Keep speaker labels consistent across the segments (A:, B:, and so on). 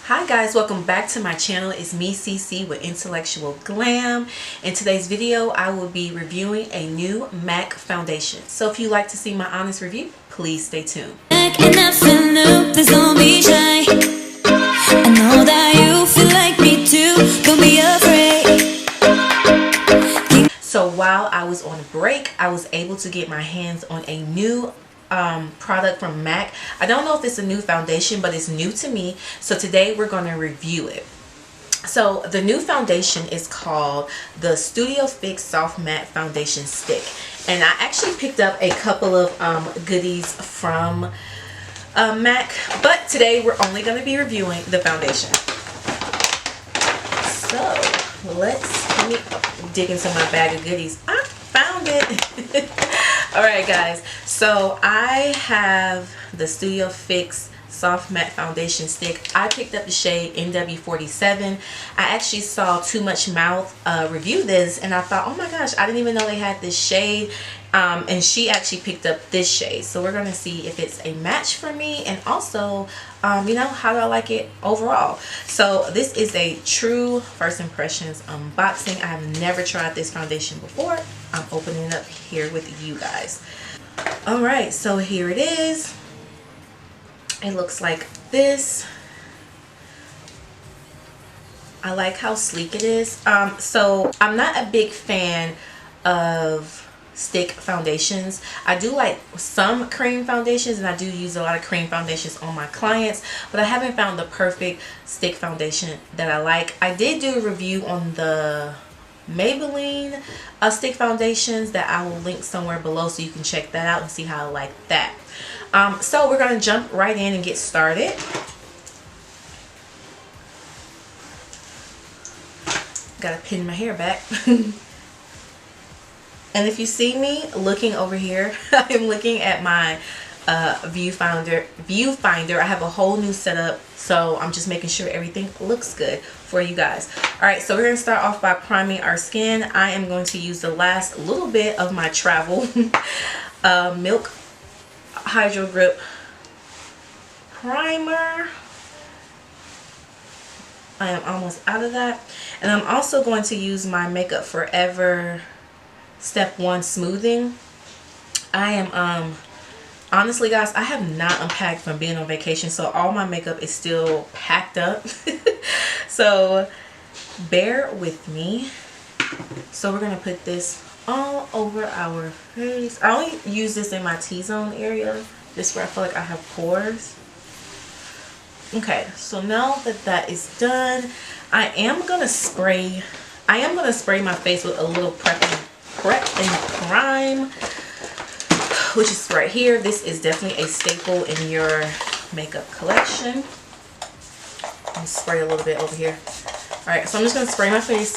A: Hi guys, welcome back to my channel. It's me, CC, with Intellectual Glam. In today's video, I will be reviewing a new MAC foundation. So if you'd like to see my honest review, please stay tuned. So while I was on break, I was able to get my hands on a new product from MAC. I don't know if it's a new foundation, but it's new to me. So today we're going to review it. So the new foundation is called the Studio Fix Soft Matte Foundation Stick. And I actually picked up a couple of goodies from MAC, but today we're only going to be reviewing the foundation. So let me dig into my bag of goodies. I found it. Alright guys, so I have the Studio Fix Soft Matte Foundation Stick. I picked up the shade NW47. I actually saw Too Much Mouth review this and I thought, oh my gosh, I didn't even know they had this shade. And she actually picked up this shade. So we're going to see if it's a match for me and also, you know, how do I like it overall. So this is a true first impressions unboxing. I have never tried this foundation before. I'm opening it up here with you guys. Alright, so here it is. It looks like this. I like how sleek it is. So I'm not a big fan of stick foundations. I do like some cream foundations and I do use a lot of cream foundations on my clients, but I haven't found the perfect stick foundation that I like. I did do a review on the Maybelline stick foundations that I will link somewhere below so you can check that out and see how I like that. So we're going to jump right in and get started. Gotta pin my hair back. And if you see me looking over here, I am looking at my viewfinder. I have a whole new setup, so I'm just making sure everything looks good for you guys. Alright, so we're going to start off by priming our skin. I am going to use the last little bit of my travel Milk Hydro Grip primer. I am almost out of that. And I'm also going to use my Makeup Forever Step 1 Smoothing. I am honestly guys, I have not unpacked from being on vacation, so all my makeup is still packed up. So bear with me. So we're gonna put this all over our face. I only use this in my T-zone area, just where I feel like I have pores. Okay, so now that that is done, I am gonna spray my face with a little prep and prime, which is right here. This is definitely a staple in your makeup collection. I'll spray a little bit over here. Alright, so I'm just going to spray my face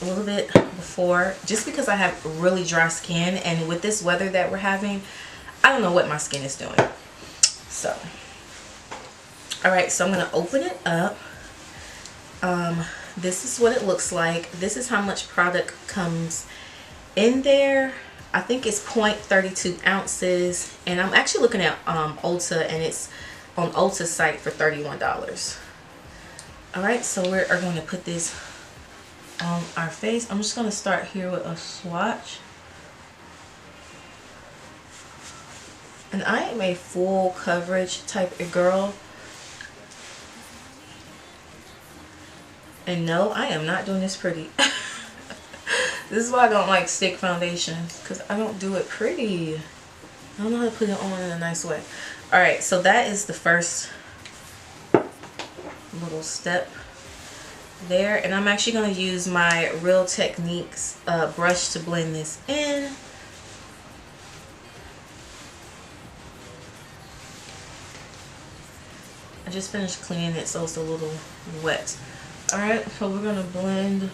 A: a little bit before, just because I have really dry skin, and with this weather that we're having, I don't know what my skin is doing. So, alright, so I'm going to open it up. This is what it looks like. This is how much product comes in there. I think it's 0.32 ounces, and I'm actually looking at Ulta, and it's on Ulta's site for $31. Alright, so we're going to put this on our face. I'm just going to start here with a swatch. And I am a full coverage type of girl. And no, I am not doing this pretty. This is why I don't like stick foundations, because I don't do it pretty. I don't know how to put it on in a nice way. Alright, so that is the first little step there. And I'm actually going to use my Real Techniques brush to blend this in. I just finished cleaning it, so it's a little wet. Alright, so we're going to blend .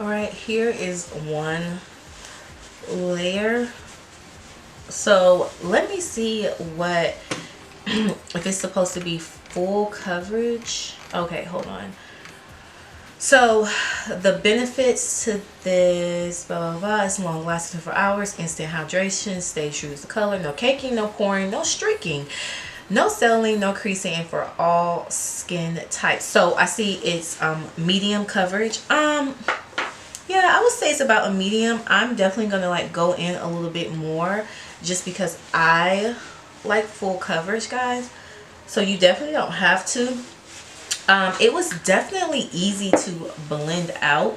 A: Alright, here is one layer. So let me see what if it's supposed to be full coverage. Okay, hold on. So the benefits to this, blah blah blah, it's long lasting for hours, instant hydration, stay true to the color, no caking, no pouring, no streaking, no settling, no creasing, and for all skin types. So I see it's medium coverage. Yeah, I would say it's about a medium. I'm definitely gonna like go in a little bit more just because I like full coverage, guys. So you definitely don't have to. It was definitely easy to blend out.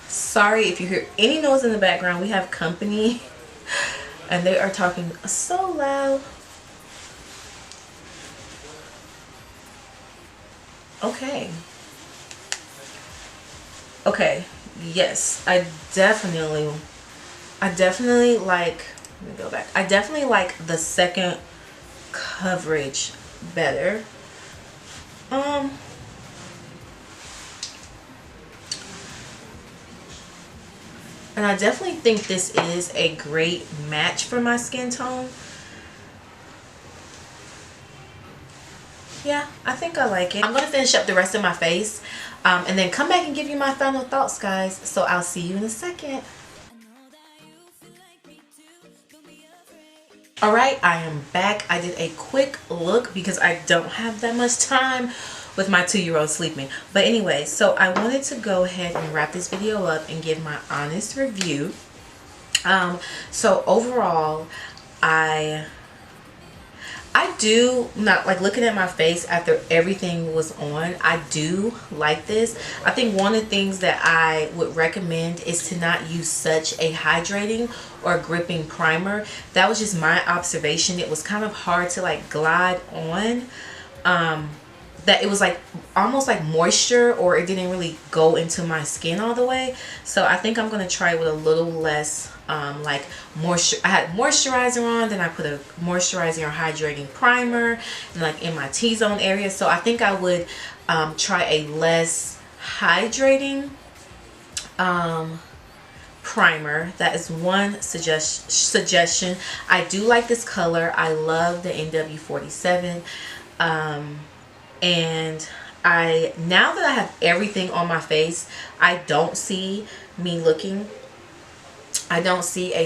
A: Sorry if you hear any noise in the background. We have company and they are talking so loud. Okay. Okay. Yes, I definitely like, let me go back. I definitely like the second coverage better. And I definitely think this is a great match for my skin tone. Yeah, I think I like it. I'm gonna finish up the rest of my face and then come back and give you my final thoughts, guys. So I'll see you in a second. Alright, I am back. I did a quick look because I don't have that much time with my 2-year-old sleeping. But anyway, so I wanted to go ahead and wrap this video up and give my honest review. So overall, I do not like looking at my face after everything was on. I do like this. I think one of the things that I would recommend is to not use such a hydrating or gripping primer. That was just my observation. It was kind of hard to like glide on. That it was like almost like moisture, or it didn't really go into my skin all the way. So I think I'm gonna try with a little less like moisture. I had moisturizer on, then I put a moisturizing or hydrating primer and like in my T-zone area. So I think I would try a less hydrating primer. That is one suggestion. I do like this color. I love the NW47. And now that I have everything on my face, I don't see a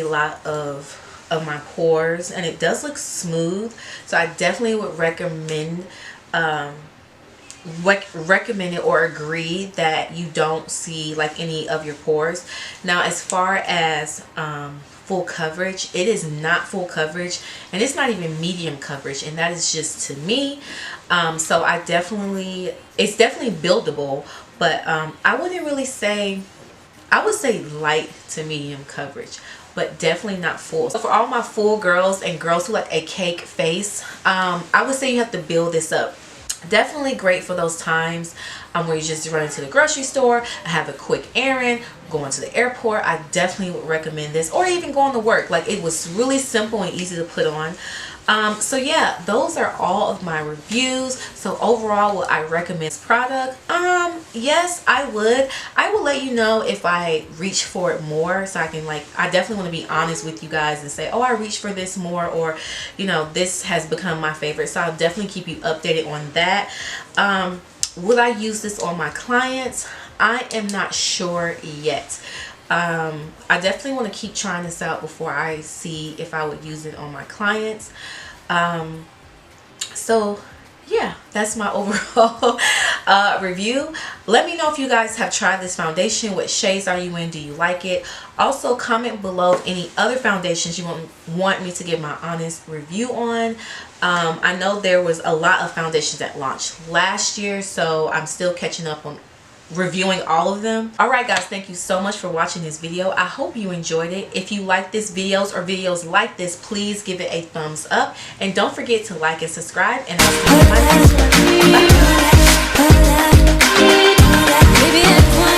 A: lot of my pores, and it does look smooth. So I definitely would recommend it or agree that you don't see like any of your pores. Now as far as full coverage, it is not full coverage, and it's not even medium coverage, and that is just to me. So it's definitely buildable, but I wouldn't really say, I would say light to medium coverage, but definitely not full. So for all my full girls and girls who like a cake face, I would say you have to build this up. Definitely great for those times where you just run into the grocery store, have a quick errand, going to the airport. I definitely would recommend this, or even going to work. Like, it was really simple and easy to put on. So yeah, those are all of my reviews. So overall, would I recommend this product? Yes, I would let you know if I reach for it more, so I can I definitely want to be honest with you guys and say, oh, I reached for this more, or you know, this has become my favorite. So I'll definitely keep you updated on that. Will I use this on my clients? I am not sure yet. I definitely want to keep trying this out before I see if I would use it on my clients. So yeah, that's my overall review. Let me know if you guys have tried this foundation. What shades are you in? Do you like it? Also comment below any other foundations you want me to give my honest review on. I know there was a lot of foundations that launched last year, so I'm still catching up on reviewing all of them. Alright guys, thank you so much for watching this video. I hope you enjoyed it. If you like this videos or videos like this, please give it a thumbs up, and don't forget to like and subscribe, and I'll see you in my next one. Bye.